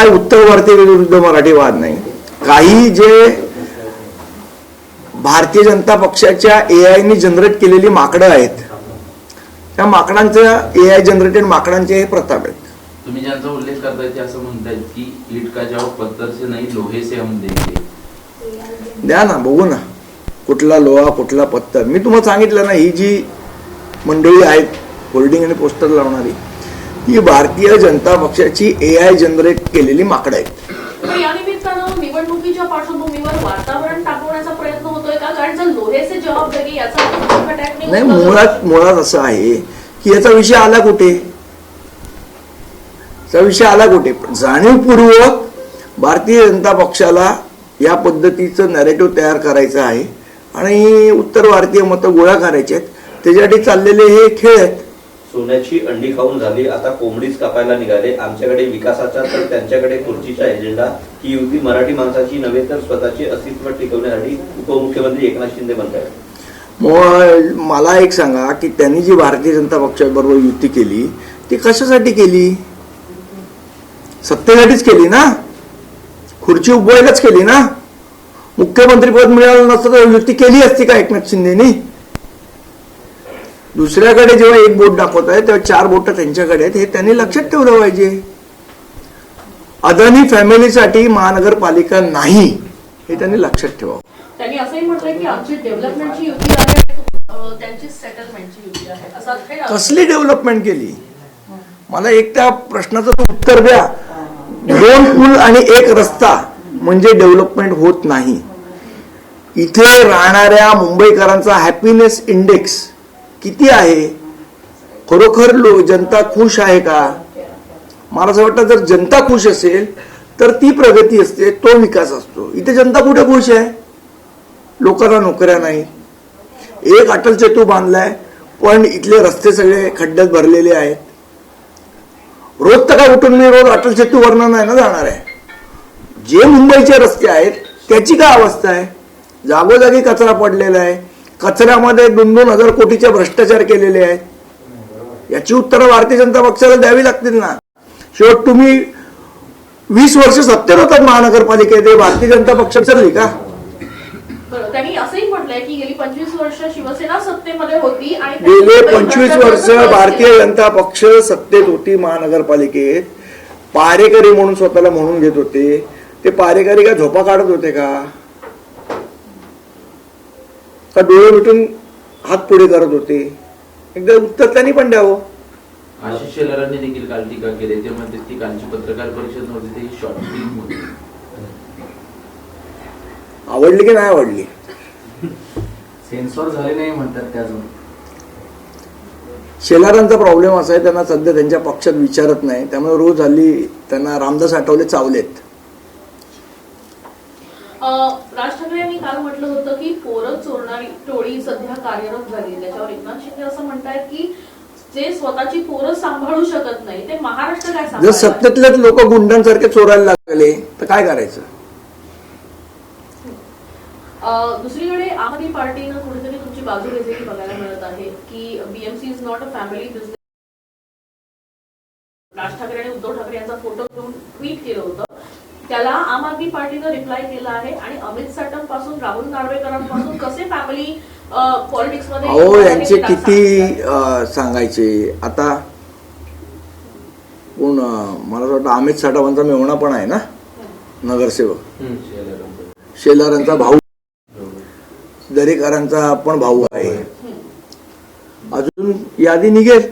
काही उत्तर भारतीय विरुद्ध मराठी वाद नाही. काही जे भारतीय जनता पक्षाच्या AI ने जनरेट केलेली माकडं आहेत, त्या माकडांचं AI जनरेटेड माकडांचे हे प्रताप आहेत. तुम्ही ज्यांचा उल्लेख करताय ते असं म्हणतायत की ईट का जवाब पत्थर से नहीं लोहे से हम देंगे. द्या ना, बघू ना कुठला लोहा कुठला पत्थर. मी तुम्हाला सांगितलं ना, ही जी मंडळी आहेत होर्डिंग आणि पोस्टर लावणारी, ही भारतीय जनता पक्षाची AI जनरेट केलेली माकडं आहेत. या निमित्तानं निवडणुकीच्या पार्श्वभूमीवर वातावरण टाकवण्याचा प्रयत्न होतोय का? कारण जर लोहेचे जवाब देगे याचा नाही, मुळात असं आहे की याचा विषय आला कुठे, जाणीवपूर्वक भारतीय जनता पक्षाला या पद्धतीचं नॅरेटिव्ह तयार करायचं आहे आणि उत्तर भारतीय मतं गोळा करायचे आहेत. त्याच्यासाठी चाललेले हे खेळ आहेत. सोन्याची अंडी खाऊन झाली, आता कोंबडीच कापायला निघाले. आमच्याकडे विकासाचा तर त्यांच्याकडे खुर्चीचा एजेंडा. ही युती मराठी माणसाची नव्हे तर स्वतःचे अस्तित्व टिकवण्यासाठी उपमुख्यमंत्री एकनाथ शिंदे म्हणतात. मला एक सांगा की त्यांनी जी भारतीय जनता पक्षाबरोबर युती केली ती कशासाठी केली? सत्तेसाठीच केली ना, खुर्ची उभवायलाच केली ना. मुख्यमंत्री पद मिळालं नसतं तर युती केली असती का एकनाथ शिंदेनी? दुसऱ्याकडे जेव्हा एक बोट दाखवत आहे तेव्हा 4 बोट त्यांच्याकडे आहेत, हे त्यांनी लक्षात ठेवलं पाहिजे. अदानी फॅमिलीसाठी महानगरपालिका नाही, हे त्यांनी लक्षात ठेवावं. त्यांनी असंही म्हटलंय की आमची डेव्हलपमेंटची युती आहे, त्यांची सेटलमेंटची युती आहे. असं कसली डेव्हलपमेंट केली? मला एक त्या प्रश्नाचं उत्तर द्या. 2 पूल आणि 1 रस्ता म्हणजे डेव्हलपमेंट होत नाही. इथे राहणाऱ्या मुंबईकरांचा हॅपीनेस इंडेक्स किती आहे? खरोखर जनता खुश आहे का? मला असं वाटतं जर जनता खुश असेल तर ती प्रगती असते, तो विकास असतो. इथे जनता कुठे खुश आहे? लोकांना नोकऱ्या नाही. एक अटल सेतू बांधलाय पण इथले रस्ते सगळे खड्ड्यात भरलेले आहेत. रोज तर काय उठून मी रोज अटल सेतू वरनं नाही ना जाणार आहे. जे मुंबईचे रस्ते आहेत त्याची काय अवस्था आहे? जागोजागी कचरा पडलेला आहे. कचऱ्यामध्ये 2,000 कोटीचे भ्रष्टाचार केलेले आहेत. याची उत्तरं भारतीय जनता पक्षाला द्यावी लागतील ना. शेवट तुम्ही 20 वर्ष सत्तेत होतात महानगरपालिकेत, भारतीय जनता पक्ष चालली का? त्यांनी असंही म्हटलंय की गेली 25 वर्ष शिवसेना सत्तेमध्ये होती आणि गेले 25 वर्ष भारतीय जनता पक्ष सत्तेत होती महानगरपालिकेत. पारेकरी म्हणून स्वतःला म्हणून घेत होते. ते पारेकरी का झोपा काढत होते का डोळे मिटून हात पुढे करत होते? एकदा उत्तर त्यांनी पण द्यावं. आशिष शेलारांनी देखील काल टीका केली. ते म्हणते ती कालची पत्रकार परिषद नव्हती, ती शॉर्ट फिल्म होती. आवडली की नाही आवडली? सेन्सॉर झाले नाही म्हणतात. त्याजून शेलारांचा प्रॉब्लेम असा आहे, त्यांना सध्या त्यांच्या पक्षात विचारत नाही, त्यामुळे रोज हल्ली त्यांना रामदास आठवले चावलेत. राज ठाकरे यांनी काल म्हटलं होतं की पोरं चोरणारी टोळी सध्या कार्यरत झाली. त्याच्यावर एकनाथ शिंदे असं म्हणतायत की जे स्वतःची पोरं सांभाळू शकत नाही ते महाराष्ट्र काय सांभाळणार? जर सत्तेतलेच लोक गुंडांसारखे चोरायला लागले तर काय करायचं? दुसरीकडे आम आदमी पार्टीनं कुठेतरी तुमची बाजू घेतलेली बघायला मिळत आहे की BMC is not a family business. Raj Thackeray आणि उद्धव ठाकरे यांचा फोटो घेऊन ट्विट केलं होतं. त्याला आम आदमी पार्टीनं रिप्लाय केला आहे आणि अमित साटम पासून राहुल नार्वेकरांपासून कसे फॅमिली पॉलिटिक्स मध्ये यांचे किती सांगायचे. आता कोण मला वाटतं अमित साटमांचा मेहुणा पण आहे ना, नगरसेवक शेलारांचा भाऊ, दरेकरांचा पण भाऊ आहे. अजून यादी निघेल.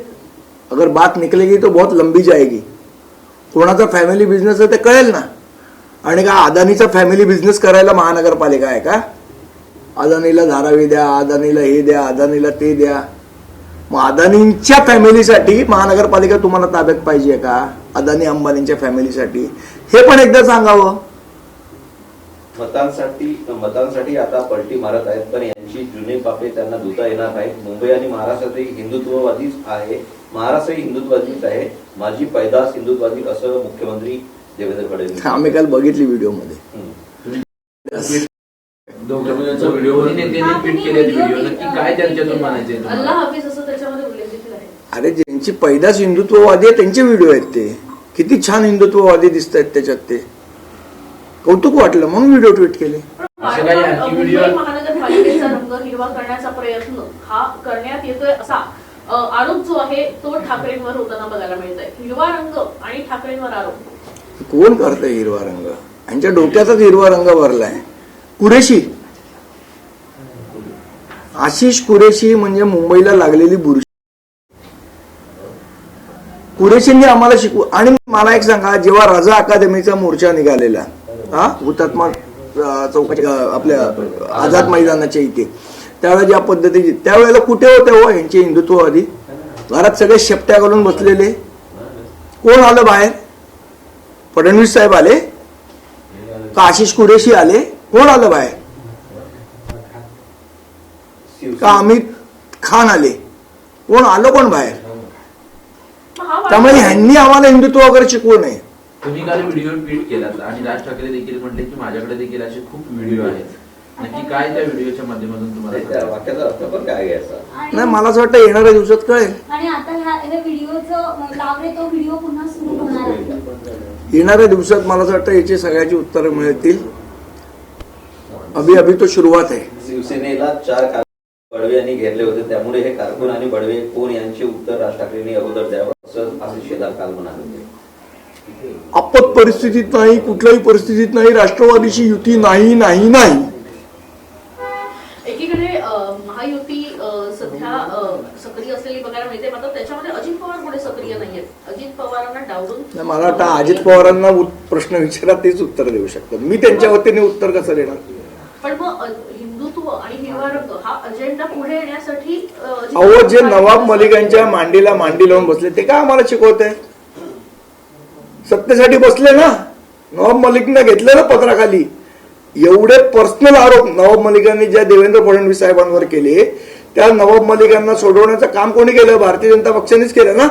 अगर बात निकलेगी तो बहुत लंबी जाएगी. कोणाचा फॅमिली बिझनेस आहे ते कळेल ना. आणि का अदानीचा फॅमिली बिझनेस करायला महानगरपालिका आहे का? अदानीला धारावी द्या, अदानीला हे द्या, अदानीला ते द्या. मग अदानींच्या फॅमिलीसाठी महानगरपालिका तुम्हाला ताब्यात पाहिजे का? अदानी अंबानींच्या फॅमिलीसाठी हे पण एकदा सांगावं. मतांसाठी आता पलटी मारत आहेत, पण यांची जुने पापे त्यांना धुता येणार नाहीत. मुंबई आणि महाराष्ट्रातही हिंदुत्ववादीच आहे, महाराष्ट्रही हिंदुत्ववादीच आहे. माझी पैदास हिंदुत्ववादी असं मुख्यमंत्री देवेंद्र फडणवीस. आम्ही काल बघितली व्हिडिओ मध्ये. अल्लाह हाफिज असं त्याच्यामध्ये उल्लेख देखील आहे. अरे ज्यांची पैदास हिंदुत्ववादी आहे त्यांचे व्हिडिओ आहेत ते. किती छान हिंदुत्ववादी दिसत आहेत त्याच्यात, ते कौतुक वाटलं म्हणून व्हिडिओ ट्विट केले. असं काही आणखी मुंबई व्हिडिओ महानगरपालिकेचा रंग हिरवा करण्याचा प्रयत्न हा करण्यात येतोय असा आरोप जो आहे तो ठाकरेंवर होताना बघायला मिळतोय. हिरवा रंग आणि ठाकरेंवर आरोप. कोण करतंय हिरवा रंग? यांच्या डोक्याचाच हिरवा रंग भरलाय. कुरेशी, आशिष कुरेशी म्हणजे मुंबईला लागलेली बुरशी. कुरेशींनी आम्हाला शिकवू. आणि मला एक सांगा, जेव्हा रजा अकादमीचा मोर्चा निघालेला हुतात्मा चौकाच्या आपल्या आझाद मैदानाच्या इथे, त्यावेळेला ज्या पद्धतीची, त्यावेळेला कुठे होते हो यांचे हिंदुत्ववादी? घरात सगळे शेपट्या घालून बसलेले. कोण आलं बाहेर? फडणवीस साहेब आले का आशिष कुरेशी आले? कोण आलं बाहेर? का अमित खान आले? कोण आलं? कोण बाहेर? त्यामुळे ह्यांनी आम्हाला हिंदुत्व वगैरे शिकवू नये. तुम्ही काल व्हिडिओ ट्विट केलात आणि राज ठाकरे देखील म्हटले की माझ्याकडे देखील असे खूप व्हिडिओ आहेत. नक्की काय त्या व्हिडिओच्या माध्यमातून तुम्हाला त्या वाक्याचा अर्थ पण काय घ्यायचा? नाही, मला असं वाटतं येणाऱ्या दिवसात कळेल. आणि आता ह्या व्हिडिओचं लावले तो व्हिडिओ पुन्हा सुरू होणार आहे. येणाऱ्या दिवसात मला असं वाटतं याची सगळ्याची उत्तरं मिळतील. अभी तो सुरुवात आहे. शिवसेनेला 4 बडवे यांनी घेरले होते, त्यामुळे हे कारकून आणि बडवे कोण यांचे उत्तर राज ठाकरेंनी अगोदर द्यावं असं आशिष शेलार काल म्हणाले होते. आपत परिस्थितीत नाही, कुठल्याही परिस्थितीत नाही, राष्ट्रवादीची युती नाही नाही नाही. एकीकडे महायुती सध्या सक्रिय असलेली बघायला मिळते, मात्र त्याच्यामध्ये अजित पवार पुढे सक्रिय नाहीयेत. अजित पवारांना डावलून मला वाटतं अजित पवारांना प्रश्न विचारा, तेच उत्तर देऊ शकतात. मी त्यांच्या वतीने उत्तर कसं देणार? पण मग हिंदुत्व आणि हिरवा रंग हा अजेंडा पुढे येण्यासाठी अहो, जे नवाब मलिकांच्या मांडीला मांडी लावून बसले ते काय आम्हाला शिकवत आहे? सत्तेसाठी बसले ना. नवाब मलिकनं घेतलं ना पत्राखाली. एवढे पर्सनल आरोप नवाब मलिकांनी ज्या देवेंद्र फडणवीस साहेबांवर केले, त्या नवाब मलिकांना सोडवण्याचं काम कोणी केलं? भारतीय जनता पक्षानेच केलं ना.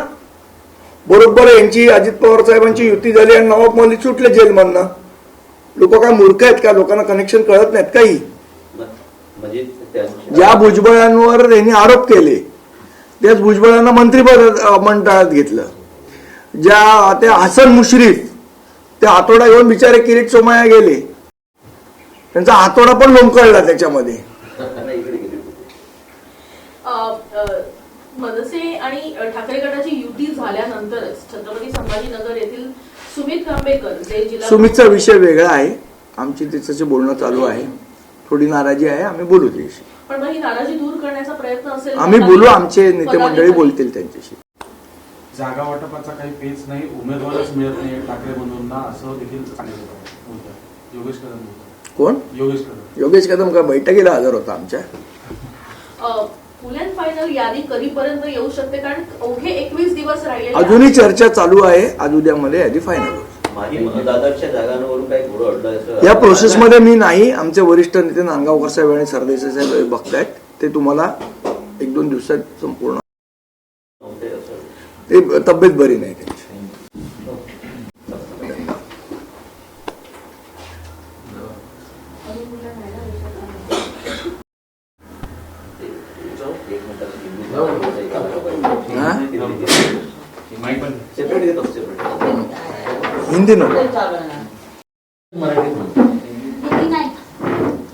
बरोबर यांची अजित पवार साहेबांची युती झाली आणि नवाब मलिक सुटले जेलमधनं. लोक काय मूर्ख आहेत का? लोकांना कनेक्शन कळत नाहीत काही? म्हणजे ज्या भुजबळांवर यांनी आरोप केले त्याच भुजबळांना मंत्रिपद मंडळात घेतलं. ज्या त्या हसन मुश्रीफ त्या हातोडा घेऊन बिचारे किरीट सोमय्या गेले, त्यांचा हातोडा पण लोंबकळला त्याच्यामध्ये. मनसे आणि ठाकरे गटाची युती झाल्यानंतरच छत्रपती संभाजीनगर येथील सुमित कांबेकर जे जिल्हा सुमितचा विषय वेगळा आहे. आमची त्याचं बोलणं चालू आहे. थोडी नाराजी आहे, आम्ही बोलू त्याशी. पण मग ही नाराजी दूर करण्याचा प्रयत्न असेल. आम्ही बोलू, आमचे नेते मंडळी बोलतील त्यांच्याशी. जागा वाटपाचा काही पेच नाही, उमेदवारच मिळत नाही ठाकरे बंधूंना, असं देखील सांगितलं योगेश कदम बोलतात. कोण? योगेश कदम. योगेश कदम का बैठकीला हजर होता आमच्या? फुल अँड फायनल यादी कधीपर्यंत येऊ शकते? कारण अवघे 21 दिवस राहिले. अजूनही चर्चा चालू आहे. आज उद्यामध्ये यादी फायनल होईल. दादरच्या जागांवरून काही घोडं अडलं या प्रोसेसमध्ये मी नाही. आमचे वरिष्ठ नेते नांदगावकर साहेब आणि सरदेसाई साहेब बघतायत. ते तुम्हाला 1-2 दिवसात संपूर्ण. ते तब्येत बरी नाही त्यांची. माईक पण सेपरेट घेतो, सेपरेट हिंदी नको. मराठी